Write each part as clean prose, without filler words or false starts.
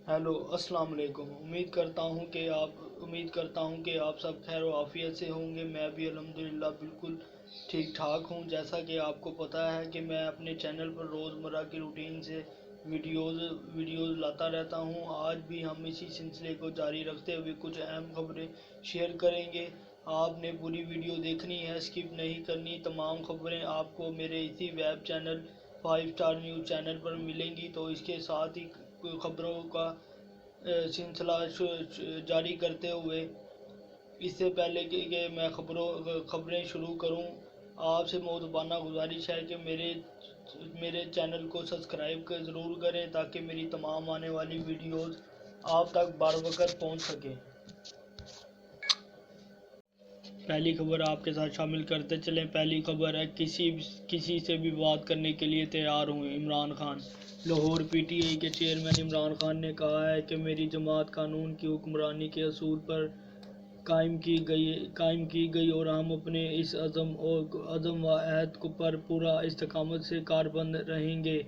Hello, السلام علیکم۔ امید کرتا ہوں کہ آپ سب خیر و عافیت سے ہوں گے۔ میں بھی الحمدللہ بالکل ٹھیک ٹھاک ہوں۔ جیسا کہ آپ کو پتہ ہے کہ میں اپنے چینل پر روزمرہ کی روٹین سے ویڈیوز لاتا رہتا ہوں۔ آج بھی ہم اسی سلسلے کو جاری رکھتے ہوئے کچھ اہم خبریں شیئر کریں گے۔ آپ نے پوری ویڈیو دیکھنی ہے، سکپ نہیں کرنی۔ تمام خبریں آپ کو میرے اسی web channel 5 star news channel پر ملیں گی۔ تو اس کے ساتھ ہی خبروں کا سلسلہ جاری کرتے ہوئے، اس سے پہلے کہ میں خبریں شروع کروں، آپ سے مؤدبانہ گزارش ہے کہ میرے چینل کو سبسکرائب ضرور کریں تاکہ میری تمام آنے والی ویڈیوز آپ تک بر وقت پہنچ سکیں۔ پہلی خبر آپ کے ساتھ شامل کرتے چلیں۔ پہلی خبر ہے، کسی سے بھی بات کرنے کے لیے تیار ہوں Imran Khan. Lahore P T I کے چیئرمین عمران خان نے کہا ہے کہ میری جماعت قانون کی حکمرانی کے اصول پر قائم کی گئی اور ہم اپنے اس عزم و عہد پر پورا استقامت سے کاربند رہیں گے۔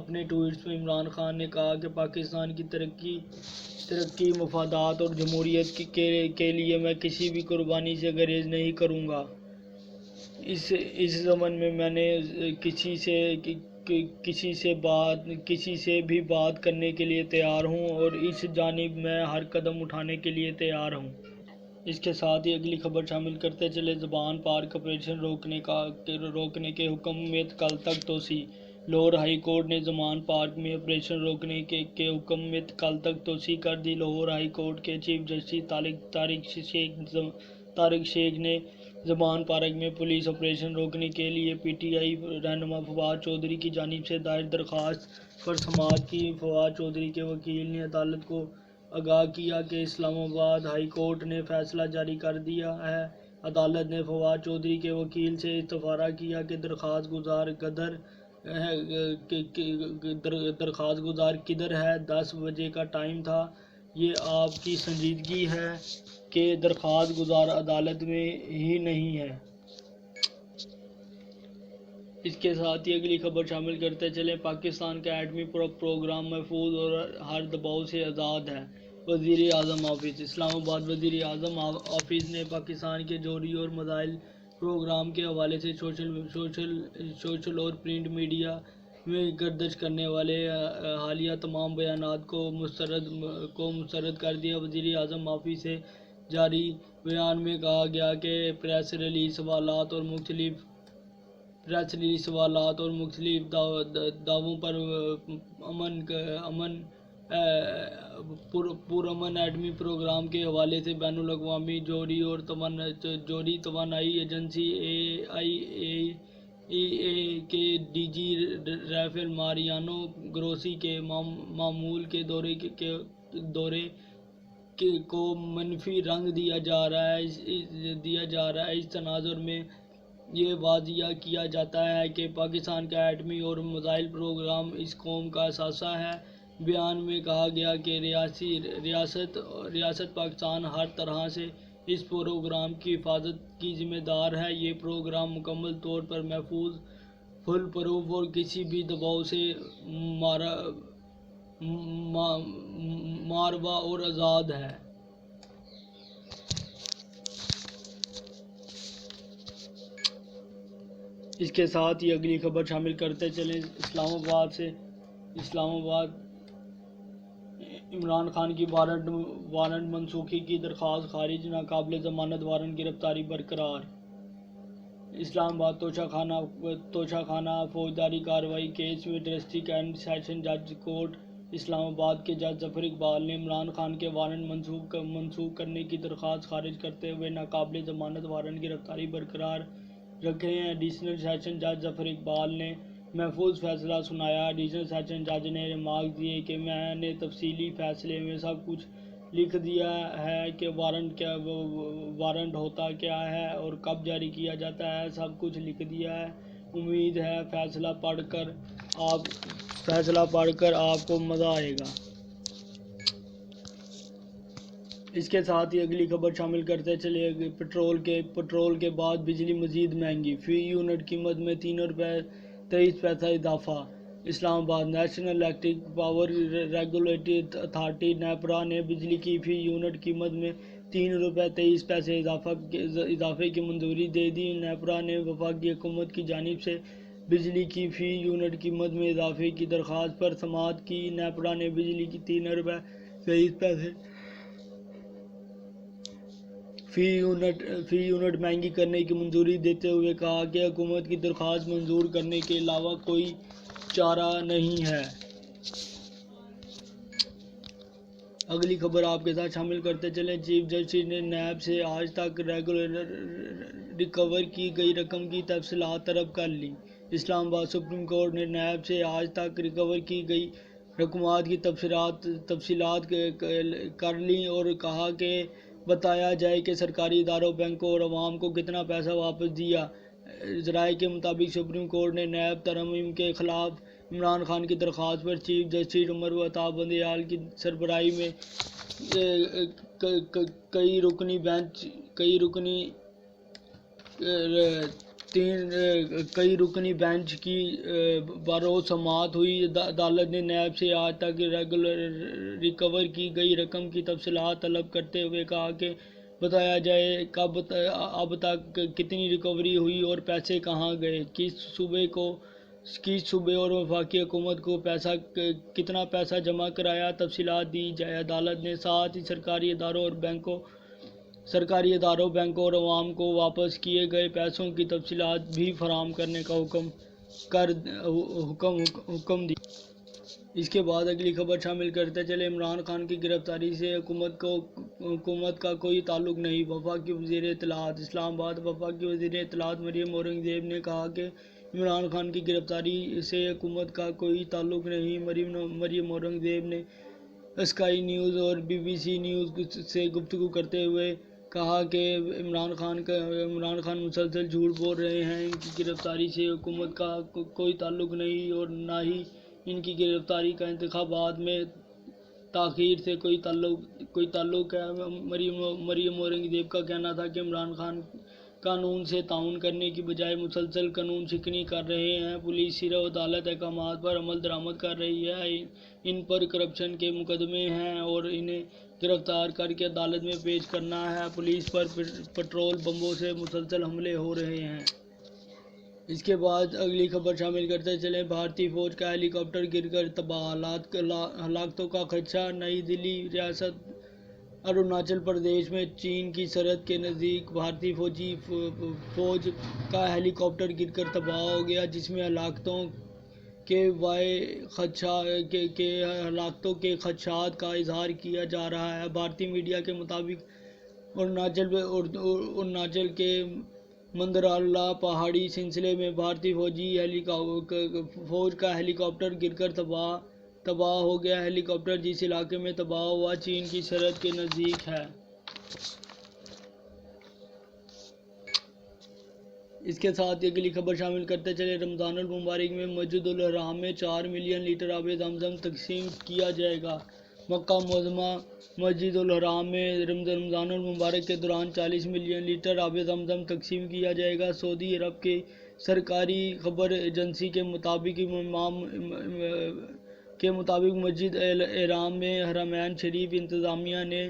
اپنے ٹوئیٹس میں عمران خان نے کہا کہ پاکستان کی ترقی، مفادات اور جمہوریت کے لیے میں کسی بھی قربانی سے گریز نہیں کروں گا۔ اس ضمن میں نے کسی سے بھی بات کرنے کے لیے تیار ہوں اور اس جانب میں ہر قدم اٹھانے کے لیے تیار ہوں۔ اس کے ساتھ ہی اگلی خبر شامل کرتے چلے۔ زبان پارک آپریشن روکنے کے حکم میں کل تک توسیع۔ لاہور ہائی کورٹ نے زمان پارک میں آپریشن روکنے کے حکم میں کل تک توسیع کر دی۔ لاہور ہائی کورٹ کے چیف جسٹس طارق شیخ نے زمان پارک میں پولیس آپریشن روکنے کے لیے پی ٹی آئی رہنما فواد چودھری کی جانب سے دائر درخواست پر سماعت کی۔ فواد چودھری کے وکیل نے عدالت کو آگاہ کیا کہ اسلام آباد ہائی کورٹ نے فیصلہ جاری کر دیا ہے۔ عدالت نے فواد چودھری کے وکیل سے استفسار کیا کہ درخواست گزار کدھر ہے؟ 10 بجے کا ٹائم تھا۔ یہ آپ کی سنجیدگی ہے کہ درخواست گزار عدالت میں ہی نہیں ہے۔ اس کے ساتھ ہی اگلی خبر شامل کرتے چلیں۔ پاکستان کا ایٹمی پروگرام محفوظ اور ہر دباؤ سے آزاد ہے، وزیر اعظم آفس۔ اسلام آباد۔ وزیر اعظم آفس نے پاکستان کے جوہری اور میزائل پروگرام کے حوالے سے سوشل اور پرنٹ میڈیا میں گردش کرنے والے حالیہ تمام بیانات کو مسترد کر دیا۔ وزیر اعظم آفس سے جاری بیان میں کہا گیا کہ پریس ریلیز سوالات اور مختلف دعووں پر پرامن ایٹمی پروگرام کے حوالے سے بین الاقوامی جوہری توانائی ایجنسی آئی اے کے ڈی جی رافیل ماریانو گروسی کے معمول کے دورے کو منفی رنگ دیا جا رہا ہے۔ اس تناظر میں یہ واضح کیا جاتا ہے کہ پاکستان کا ایٹمی اور میزائل پروگرام اس قوم کا اثاثہ ہے۔ بیان میں کہا گیا کہ ریاست پاکستان ہر طرح سے اس پروگرام کی حفاظت کی ذمہ دار ہے۔ یہ پروگرام مکمل طور پر محفوظ، فول پروف اور کسی بھی دباؤ سے ماروا اور آزاد ہے۔ اس کے ساتھ ہی اگلی خبر شامل کرتے چلیں۔ اسلام آباد۔ عمران خان کی وارنٹ منسوخی کی درخواست خارج، ناقابل ضمانت وارنٹ گرفتاری برقرار۔ اسلام آباد۔ توشہ خانہ فوجداری کارروائی کیس میں ڈسٹرکٹ اینڈ سیشن جج کورٹ اسلام آباد کے جج ظفر اقبال نے عمران خان کے وارنٹ منسوخ کرنے کی درخواست خارج کرتے ہوئے ناقابل ضمانت وارنٹ گرفتاری برقرار رکھے ہیں۔ ایڈیشنل سیشن جج ظفر اقبال نے محفوظ فیصلہ سنایا۔ ایڈیشنل سیشن جج نے ریمارک دیے کہ میں نے تفصیلی فیصلے میں سب کچھ لکھ دیا ہے کہ وارنٹ ہوتا کیا ہے اور کب جاری کیا جاتا ہے، سب کچھ لکھ دیا ہے۔ امید ہے فیصلہ پڑھ کر آپ کو مزہ آئے گا۔ اس کے ساتھ ہی اگلی خبر شامل کرتے چلے۔ پٹرول کے بعد بجلی مزید مہنگی، فی یونٹ قیمت میں 3 روپے 23 پیسہ اضافہ۔ اسلام آباد national electric power regulatory authority NEPRA نے بجلی کی فی یونٹ قیمت میں ₹3.23 اضافے کی منظوری دے دی۔ نیپرا نے وفاقی حکومت کی جانب سے بجلی کی فی یونٹ قیمت میں اضافے کی درخواست پر سماعت کی۔ نیپرا نے بجلی کی ₹3.23 فی یونٹ مہنگی کرنے کی منظوری دیتے ہوئے کہا کہ حکومت کی درخواست منظور کرنے کے علاوہ کوئی چارہ نہیں ہے۔ اگلی خبر آپ کے ساتھ شامل کرتے چلیں۔ چیف جسٹس نے نیب سے آج تک ریکور کی گئی رقم کی تفصیلات طلب کر لی۔ اسلام آباد سپریم کورٹ نے نیب سے آج تک ریکور کی گئی رقومات کی تفصیلات کر لیں اور کہا کہ بتایا جائے کہ سرکاری اداروں، بینکوں اور عوام کو کتنا پیسہ واپس دیا۔ ذرائع کے مطابق سپریم کورٹ نے نیب ترمیم کے خلاف عمران خان کی درخواست پر چیف جسٹس عمر عطا بندیال کی سربراہی میں کئی رکنی بینچ کی بروز سماعت ہوئی۔ عدالت نے نیب سے آج تک ریکور کی گئی رقم کی تفصیلات طلب کرتے ہوئے کہا کہ بتایا جائے اب تک کتنی ریکوری ہوئی اور پیسے کہاں گئے، کس صوبے اور وفاقی حکومت کو کتنا پیسہ جمع کرایا، تفصیلات دی جائے۔ عدالت نے ساتھ ہی سرکاری اداروں، بینکوں اور عوام کو واپس کیے گئے پیسوں کی تفصیلات بھی فراہم کرنے کا حکم دیا۔ اس کے بعد اگلی خبر شامل کرتے چلے۔ عمران خان کی گرفتاری سے حکومت کا کوئی تعلق نہیں، وفاقی وزیر اطلاعات۔ اسلام آباد وفاقی وزیر اطلاعات مریم اورنگزیب نے کہا کہ عمران خان کی گرفتاری سے حکومت کا کوئی تعلق نہیں۔ مریم اورنگزیب نے اسکائی نیوز اور BBC نیوز سے گفتگو کرتے ہوئے کہا کہ عمران خان مسلسل جھوٹ بول رہے ہیں، ان کی گرفتاری سے حکومت کا کوئی تعلق نہیں اور نہ ہی ان کی گرفتاری کا انتخابات میں تاخیر سے کوئی تعلق ہے۔ مریم اورنگزیب کا کہنا تھا کہ عمران خان قانون سے تعاون کرنے کی بجائے مسلسل قانون شکنی کر رہے ہیں۔ پولیس صرف عدالت احکامات پر عمل درآمد کر رہی ہے، ان پر کرپشن کے مقدمے ہیں اور انہیں گرفتار کر کے عدالت میں پیش کرنا ہے۔ پولیس پر پٹرول بموں سے مسلسل حملے ہو رہے ہیں۔ اس کے بعد اگلی خبر شامل کرتے چلیں۔ بھارتی فوج کا ہیلی کاپٹر گر کر تباہ، ہلاکتوں کا خدشہ۔ نئی دہلی۔ ریاست اروناچل پردیش میں چین کی سرحد کے نزدیک بھارتی فوج کا ہیلی کاپٹر گر کر تباہ ہو گیا، جس میں ہلاکتوں کے خدشات کا اظہار کیا جا رہا ہے۔ بھارتی میڈیا کے مطابق اروناچل کے مندرالہ پہاڑی سلسلے میں بھارتی فوج کا ہیلی کاپٹر گر کر تباہ ہو گیا۔ ہیلی کاپٹر جس علاقے میں تباہ ہوا چین کی سرحد کے نزدیک ہے۔ اس کے ساتھ اگلی خبر شامل کرتے چلے۔ رمضان المبارک میں مسجد الحرام میں 4 ملین لیٹر آب زمزم تقسیم کیا جائے گا۔ مکہ معظمہ مسجد الحرام میں رمضان المبارک کے دوران 40 ملین لیٹر آب زمزم تقسیم کیا جائے گا۔ سعودی عرب کی سرکاری خبر ایجنسی کے مطابق مسجد الحرام میں حرمین شریف انتظامیہ نے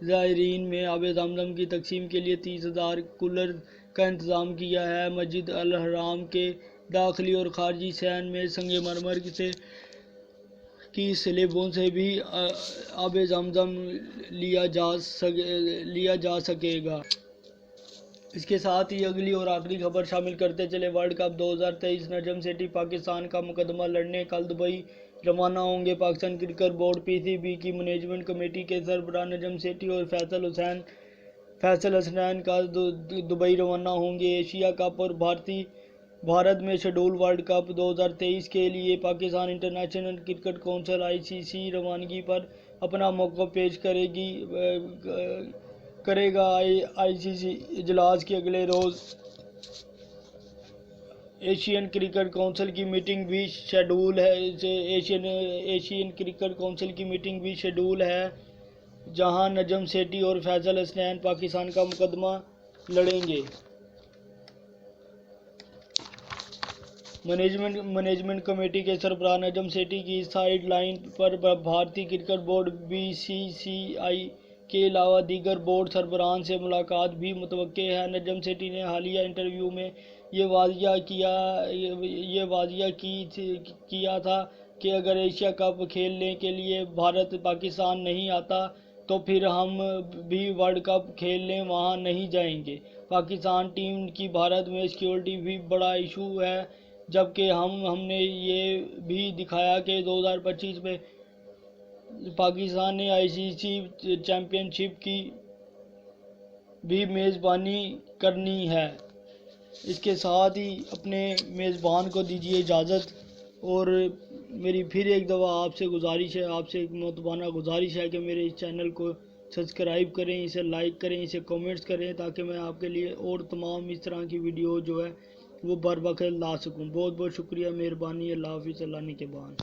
زائرین میں آب زمزم کی تقسیم کے لیے 30,000 کولر کا انتظام کیا ہے۔ مسجد الحرام کے داخلی اور خارجی صحن میں سنگ مرمر کی سلیبوں سے بھی آب زمزم لیا جا سکے گا۔ اس کے ساتھ ہی اگلی اور آخری خبر شامل کرتے چلے۔ ورلڈ کپ 2023 نجم سیٹھی پاکستان کا مقدمہ لڑنے کل دبئی روانہ ہوں گے۔ پاکستان کرکٹ بورڈ PCB کی مینجمنٹ کمیٹی کے سربراہ نجم سیٹھی اور فیصل حسنین کل دبئی روانہ ہوں گے۔ ایشیا کپ اور بھارت میں شیڈول ورلڈ کپ 2023 کے لیے Pakistan international cricket council ICC روانگی پر اپنا موقف پیش کرے گا۔ ICC اجلاس کے اگلے روز ایشین کرکٹ کونسل کی میٹنگ بھی شیڈول ہے جہاں نجم سیٹھی اور فیصل حسنین پاکستان کا مقدمہ لڑیں گے۔ مینجمنٹ کمیٹی کے سربراہ نجم سیٹھی کی سائیڈ لائن پر بھارتی کرکٹ بورڈ BCCI کے علاوہ دیگر بورڈ سربراہان سے ملاقات بھی متوقع ہے۔ نجم سیٹھی نے حالیہ انٹرویو میں یہ واضح کیا تھا کہ اگر ایشیا کپ کھیلنے کے لیے بھارت پاکستان نہیں آتا تو پھر ہم بھی ورلڈ کپ کھیلنے وہاں نہیں جائیں گے۔ پاکستان ٹیم کی بھارت میں سیکیورٹی بھی بڑا ایشو ہے، جبکہ ہم نے یہ بھی دکھایا کہ 2025 میں پاکستان نے ICC چیمپئن شپ کی بھی میزبانی کرنی ہے۔ اس کے ساتھ ہی اپنے میزبان کو دیجیے اجازت، اور میری پھر ایک دفعہ آپ سے گزارش ہے، آپ سے ایک مؤدبانہ گزارش ہے کہ میرے اس چینل کو سبسکرائب کریں، اسے لائک کریں، اسے کومنٹس کریں، تاکہ میں آپ کے لیے اور تمام اس طرح کی ویڈیو جو ہے وہ بر وقت لا سکوں۔ بہت بہت شکریہ، مہربانی، اللہ حافظ، اللہ نگہبان۔